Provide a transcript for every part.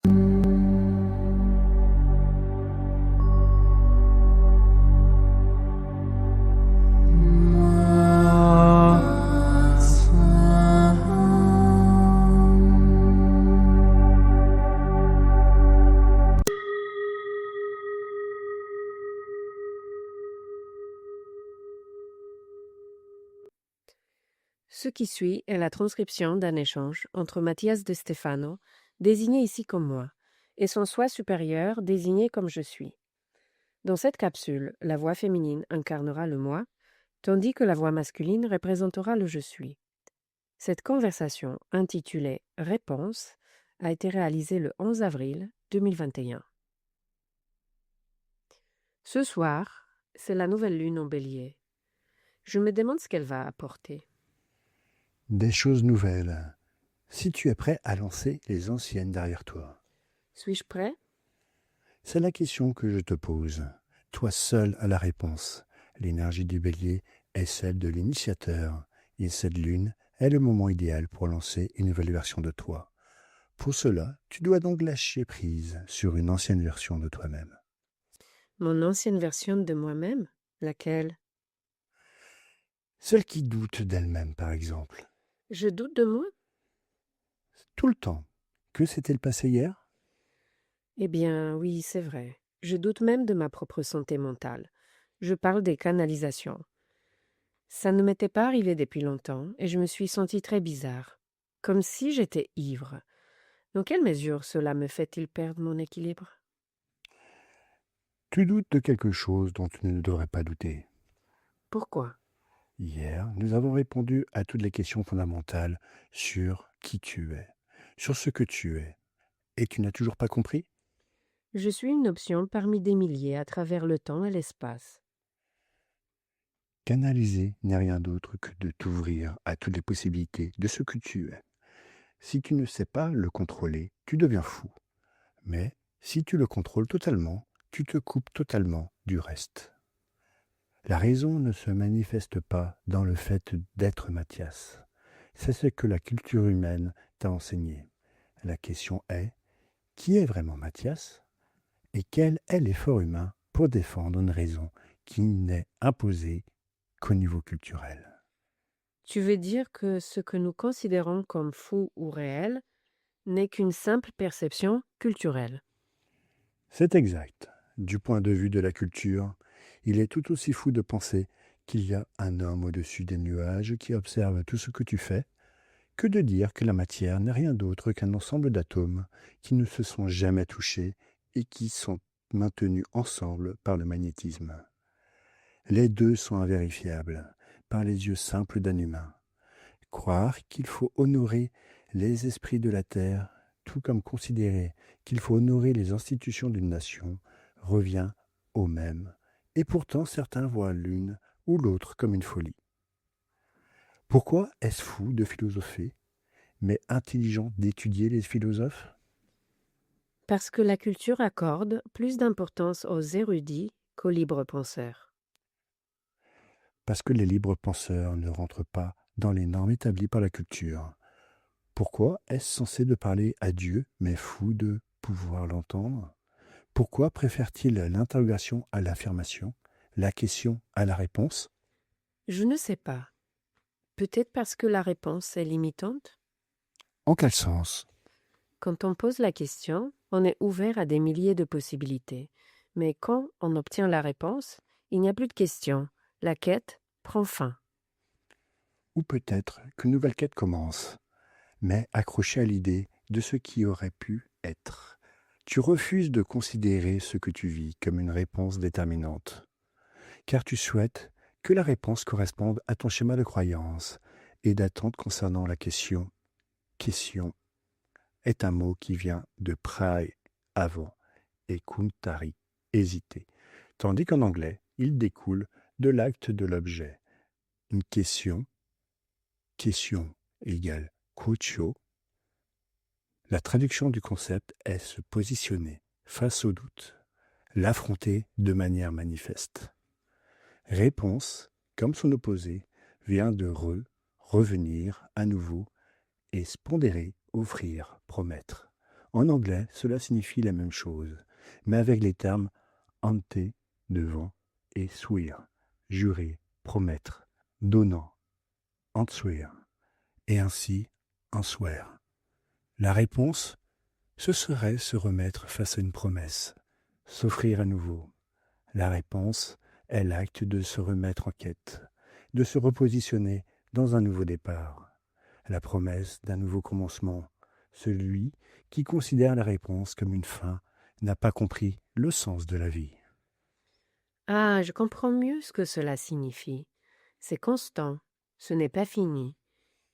Ce qui suit est la transcription d'un échange entre Mathias de Stefano, désigné ici comme moi, et son soi supérieur, désigné comme je suis. Dans cette capsule, la voix féminine incarnera le moi, tandis que la voix masculine représentera le je suis. Cette conversation, intitulée Réponse, a été réalisée le 11 avril 2021. Ce soir, c'est la nouvelle lune en bélier. Je me demande ce qu'elle va apporter. Des choses nouvelles, si tu es prêt à lancer les anciennes derrière toi. Suis-je prêt? C'est la question que je te pose. Toi seul as la réponse. L'énergie du bélier est celle de l'initiateur, et cette lune est le moment idéal pour lancer une nouvelle version de toi. Pour cela, tu dois donc lâcher prise sur une ancienne version de toi-même. Mon ancienne version de moi-même? Laquelle? Celle qui doute d'elle-même, par exemple. Je doute de moi? Tout le temps. Que s'est-il passé hier ? Eh bien, oui, c'est vrai. Je doute même de ma propre santé mentale. Je parle des canalisations. Ça ne m'était pas arrivé depuis longtemps et je me suis sentie très bizarre, comme si j'étais ivre. Dans quelle mesure cela me fait-il perdre mon équilibre? Tu doutes de quelque chose dont tu ne devrais pas douter. Pourquoi? Hier, nous avons répondu à toutes les questions fondamentales sur qui tu es, sur ce que tu es. Et tu n'as toujours pas compris ? Je suis une option parmi des milliers à travers le temps et l'espace. Canaliser n'est rien d'autre que de t'ouvrir à toutes les possibilités de ce que tu es. Si tu ne sais pas le contrôler, tu deviens fou. Mais si tu le contrôles totalement, tu te coupes totalement du reste. La raison ne se manifeste pas dans le fait d'être Mathias. C'est ce que la culture humaine t'a enseigné. La question est, qui est vraiment Mathias ? Et quel est l'effort humain pour défendre une raison qui n'est imposée qu'au niveau culturel ? Tu veux dire que ce que nous considérons comme fou ou réel n'est qu'une simple perception culturelle? C'est exact. Du point de vue de la culture, il est tout aussi fou de penser qu'il y a un homme au-dessus des nuages qui observe tout ce que tu fais, que de dire que la matière n'est rien d'autre qu'un ensemble d'atomes qui ne se sont jamais touchés et qui sont maintenus ensemble par le magnétisme. Les deux sont invérifiables par les yeux simples d'un humain. Croire qu'il faut honorer les esprits de la terre, tout comme considérer qu'il faut honorer les institutions d'une nation, revient au même, et pourtant certains voient l'une ou l'autre comme une folie. Pourquoi est-ce fou de philosopher, mais intelligent d'étudier les philosophes ? Parce que la culture accorde plus d'importance aux érudits qu'aux libres penseurs. Parce que les libres penseurs ne rentrent pas dans les normes établies par la culture. Pourquoi est-ce censé de parler à Dieu, mais fou de pouvoir l'entendre ? Pourquoi préfère-t-il l'interrogation à l'affirmation, la question à la réponse ? Je ne sais pas. Peut-être parce que la réponse est limitante? En quel sens ? Quand on pose la question, on est ouvert à des milliers de possibilités. Mais quand on obtient la réponse, il n'y a plus de question. La quête prend fin. Ou peut-être qu'une nouvelle quête commence, mais accroché à l'idée de ce qui aurait pu être. Tu refuses de considérer ce que tu vis comme une réponse déterminante, car tu souhaites que la réponse corresponde à ton schéma de croyance et d'attente concernant la question. Question est un mot qui vient de prai, avant, et kuntari, hésiter, tandis qu'en anglais, il découle de l'acte de l'objet. Une question égale kucho. La traduction du concept est se positionner face au doute, l'affronter de manière manifeste. Réponse, comme son opposé, vient de revenir à nouveau, et spondérer, offrir, promettre. En anglais, cela signifie la même chose, mais avec les termes ante, devant, et swear, jurer, promettre, donnant, answear, et ainsi answear. La réponse, ce serait se remettre face à une promesse, s'offrir à nouveau. La réponse est l'acte de se remettre en quête, de se repositionner dans un nouveau départ. La promesse d'un nouveau commencement. Celui qui considère la réponse comme une fin n'a pas compris le sens de la vie. Ah, je comprends mieux ce que cela signifie. C'est constant, ce n'est pas fini.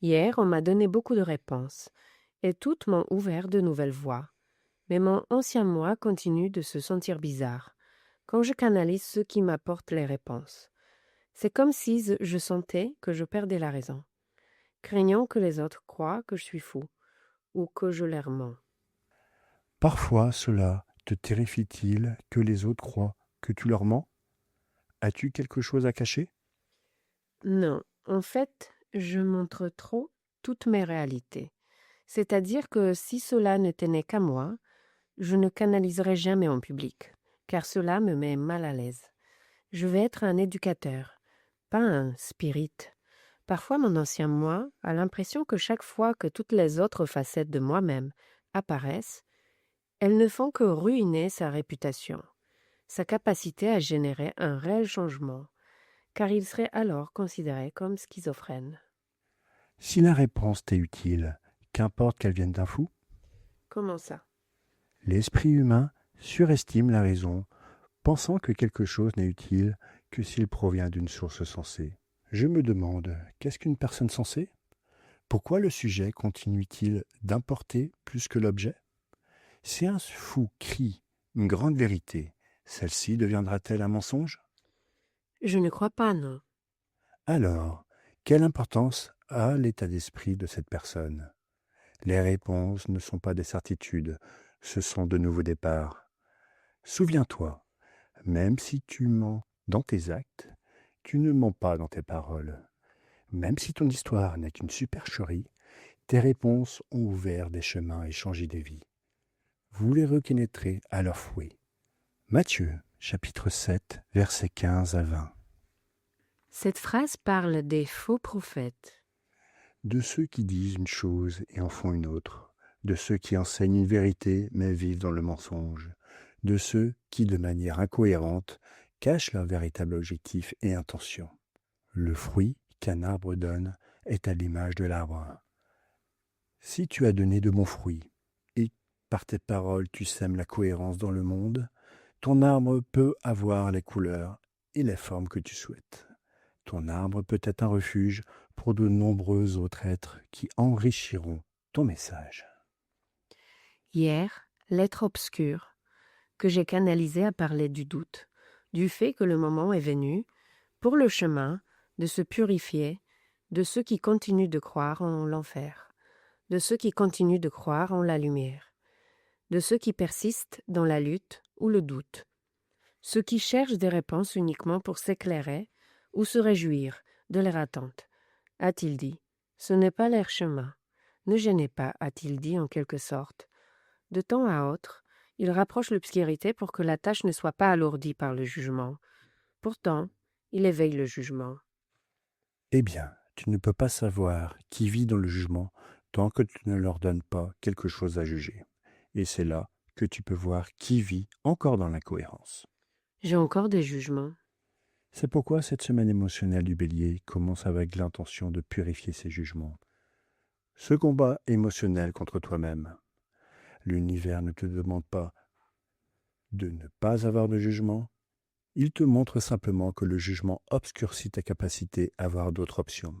Hier, on m'a donné beaucoup de réponses, et toutes m'ont ouvert de nouvelles voies. Mais mon ancien moi continue de se sentir bizarre quand je canalise ceux qui m'apportent les réponses. C'est comme si je sentais que je perdais la raison, craignant que les autres croient que je suis fou ou que je leur mens. Parfois, cela te terrifie-t-il que les autres croient que tu leur mens? As-tu quelque chose à cacher? Non, en fait, je montre trop toutes mes réalités. C'est-à-dire que si cela ne tenait qu'à moi, je ne canaliserai jamais en public, car cela me met mal à l'aise. Je vais être un éducateur, pas un spirit. Parfois, mon ancien moi a l'impression que chaque fois que toutes les autres facettes de moi-même apparaissent, elles ne font que ruiner sa réputation, sa capacité à générer un réel changement, car il serait alors considéré comme schizophrène. Si la réponse t'est utile, qu'importe qu'elle vienne d'un fou, Comment ça? l'esprit humain surestime la raison, pensant que quelque chose n'est utile que s'il provient d'une source sensée. Je me demande, qu'est-ce qu'une personne sensée? Pourquoi le sujet continue-t-il d'importer plus que l'objet? Si un fou crie une grande vérité, celle-ci deviendra-t-elle un mensonge? Je ne crois pas, non. Alors, quelle importance a l'état d'esprit de cette personne? Les réponses ne sont pas des certitudes, ce sont de nouveaux départs. Souviens-toi, même si tu mens dans tes actes, tu ne mens pas dans tes paroles. Même si ton histoire n'est qu'une supercherie, tes réponses ont ouvert des chemins et changé des vies. Vous les reconnaîtrez à leur fruit. Matthieu, chapitre 7, versets 15 à 20. Cette phrase parle des faux prophètes. De ceux qui disent une chose et en font une autre, de ceux qui enseignent une vérité mais vivent dans le mensonge, de ceux qui, de manière incohérente, cachent leur véritable objectif et intention. Le fruit qu'un arbre donne est à l'image de l'arbre. Si tu as donné de bons fruits, et par tes paroles tu sèmes la cohérence dans le monde, ton arbre peut avoir les couleurs et les formes que tu souhaites. Ton arbre peut être un refuge pour de nombreux autres êtres qui enrichiront ton message. Hier, l'être obscur, que j'ai canalisé à parler du doute, du fait que le moment est venu, pour le chemin, de se purifier de ceux qui continuent de croire en l'enfer, de ceux qui continuent de croire en la lumière, de ceux qui persistent dans la lutte ou le doute, ceux qui cherchent des réponses uniquement pour s'éclairer ou se réjouir de leur attente. A-t-il dit, ce n'est pas leur chemin. Ne gênez pas, a-t-il dit en quelque sorte. De temps à autre, il rapproche l'obscurité pour que la tâche ne soit pas alourdie par le jugement. Pourtant, il éveille le jugement. Eh bien, tu ne peux pas savoir qui vit dans le jugement tant que tu ne leur donnes pas quelque chose à juger. Et c'est là que tu peux voir qui vit encore dans l'incohérence. J'ai encore des jugements. C'est pourquoi cette semaine émotionnelle du bélier commence avec l'intention de purifier ses jugements. Ce combat émotionnel contre toi-même. L'univers ne te demande pas de ne pas avoir de jugement. Il te montre simplement que le jugement obscurcit ta capacité à avoir d'autres options.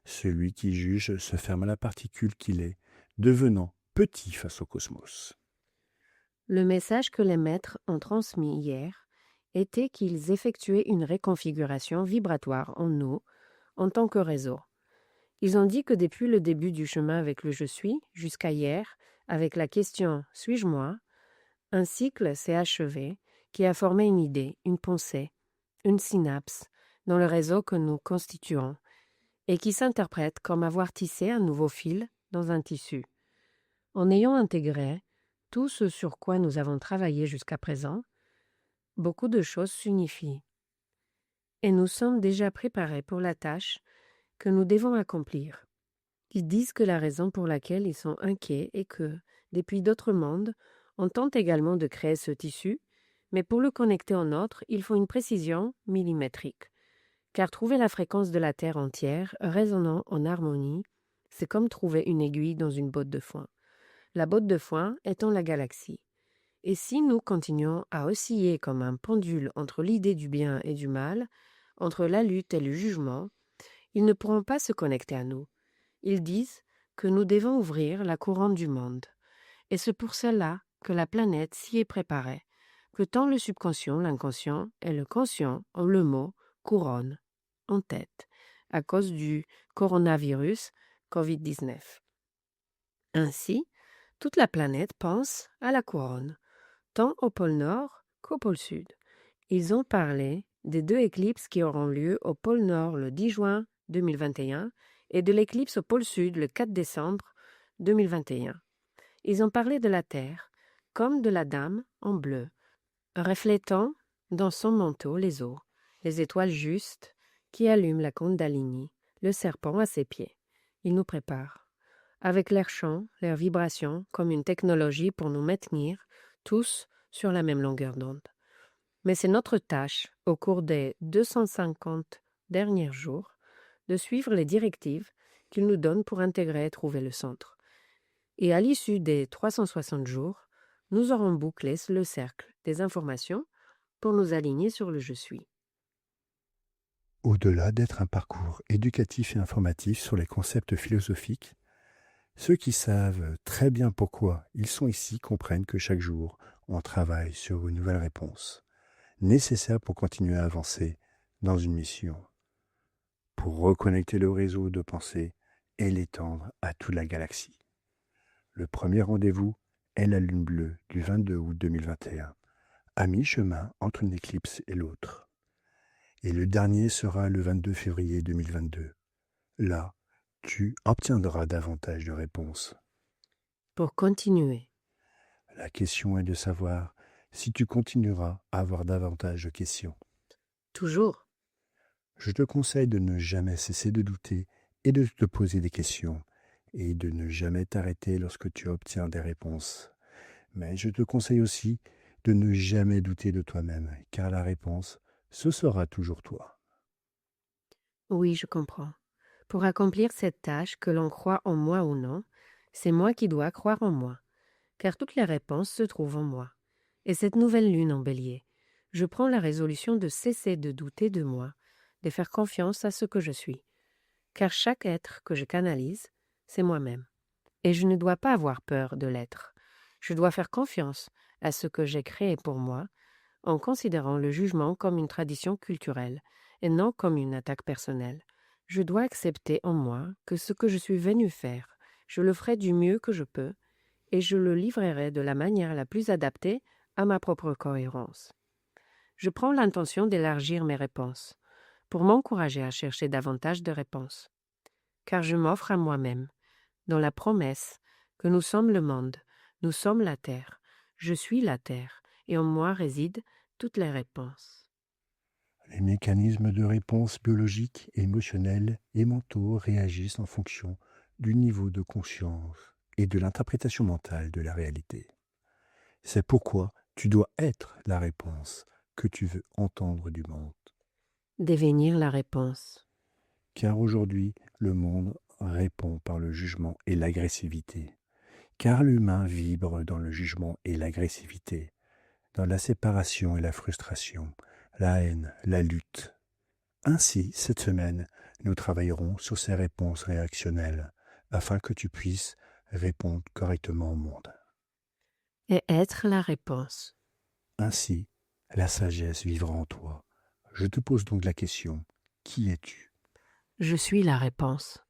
Celui qui juge se ferme à la particule qu'il est, devenant petit face au cosmos. Le message que les maîtres ont transmis hier était qu'ils effectuaient une réconfiguration vibratoire en nous en tant que réseau. Ils ont dit que depuis le début du chemin avec le je suis, jusqu'à hier, avec la question « suis-je moi ?», un cycle s'est achevé qui a formé une idée, une pensée, une synapse dans le réseau que nous constituons et qui s'interprète comme avoir tissé un nouveau fil dans un tissu. En ayant intégré tout ce sur quoi nous avons travaillé jusqu'à présent, beaucoup de choses s'unifient. Et nous sommes déjà préparés pour la tâche que nous devons accomplir. Ils disent que la raison pour laquelle ils sont inquiets est que, depuis d'autres mondes, on tente également de créer ce tissu, mais pour le connecter au nôtre, il faut une précision millimétrique. Car trouver la fréquence de la Terre entière résonnant en harmonie, c'est comme trouver une aiguille dans une botte de foin. La botte de foin étant la galaxie. Et si nous continuons à osciller comme un pendule entre l'idée du bien et du mal, entre la lutte et le jugement, ils ne pourront pas se connecter à nous. Ils disent que nous devons ouvrir la couronne du monde. Et c'est pour cela que la planète s'y est préparée, que tant le subconscient, l'inconscient et le conscient ont le mot couronne en tête, à cause du coronavirus COVID-19. Ainsi, toute la planète pense à la couronne, tant au pôle Nord qu'au pôle Sud. Ils ont parlé des 2 éclipses qui auront lieu au pôle Nord le 10 juin 2021 et de l'éclipse au pôle Sud le 4 décembre 2021. Ils ont parlé de la Terre, comme de la Dame en bleu, reflétant dans son manteau les eaux, les étoiles justes qui allument la Kundalini, le serpent à ses pieds. Ils nous préparent, avec leurs chants, leurs vibrations, comme une technologie pour nous maintenir tous sur la même longueur d'onde. Mais c'est notre tâche, au cours des 250 derniers jours, de suivre les directives qu'ils nous donnent pour intégrer et trouver le centre. Et à l'issue des 360 jours, nous aurons bouclé le cercle des informations pour nous aligner sur le « je suis ». Au-delà d'être un parcours éducatif et informatif sur les concepts philosophiques, ceux qui savent très bien pourquoi ils sont ici comprennent que chaque jour, on travaille sur une nouvelle réponse, nécessaire pour continuer à avancer dans une mission, pour reconnecter le réseau de pensée et l'étendre à toute la galaxie. Le premier rendez-vous est la lune bleue du 22 août 2021, à mi-chemin entre une éclipse et l'autre. Et le dernier sera le 22 février 2022. Là, tu obtiendras davantage de réponses. Pour continuer. La question est de savoir si tu continueras à avoir davantage de questions. Toujours. Je te conseille de ne jamais cesser de douter et de te poser des questions, et de ne jamais t'arrêter lorsque tu obtiens des réponses. Mais je te conseille aussi de ne jamais douter de toi-même, car la réponse, ce sera toujours toi. Oui, je comprends. Pour accomplir cette tâche, que l'on croit en moi ou non, c'est moi qui dois croire en moi, car toutes les réponses se trouvent en moi. Et cette nouvelle lune en bélier, je prends la résolution de cesser de douter de moi, de faire confiance à ce que je suis, car chaque être que je canalise, c'est moi-même. Et je ne dois pas avoir peur de l'être. Je dois faire confiance à ce que j'ai créé pour moi, en considérant le jugement comme une tradition culturelle et non comme une attaque personnelle. Je dois accepter en moi que ce que je suis venu faire, je le ferai du mieux que je peux et je le livrerai de la manière la plus adaptée à ma propre cohérence. Je prends l'intention d'élargir mes réponses pour m'encourager à chercher davantage de réponses, car je m'offre à moi-même dans la promesse que nous sommes le monde, nous sommes la Terre, je suis la Terre et en moi résident toutes les réponses. Les mécanismes de réponse biologiques, émotionnels et mentaux réagissent en fonction du niveau de conscience et de l'interprétation mentale de la réalité. C'est pourquoi tu dois être la réponse que tu veux entendre du monde. Devenir la réponse. Car aujourd'hui, le monde répond par le jugement et l'agressivité. Car l'humain vibre dans le jugement et l'agressivité, dans la séparation et la frustration, la haine, la lutte. Ainsi, cette semaine, nous travaillerons sur ces réponses réactionnelles, afin que tu puisses répondre correctement au monde. Et être la réponse. Ainsi, la sagesse vivra en toi. Je te pose donc la question, qui es-tu ? Je suis la réponse.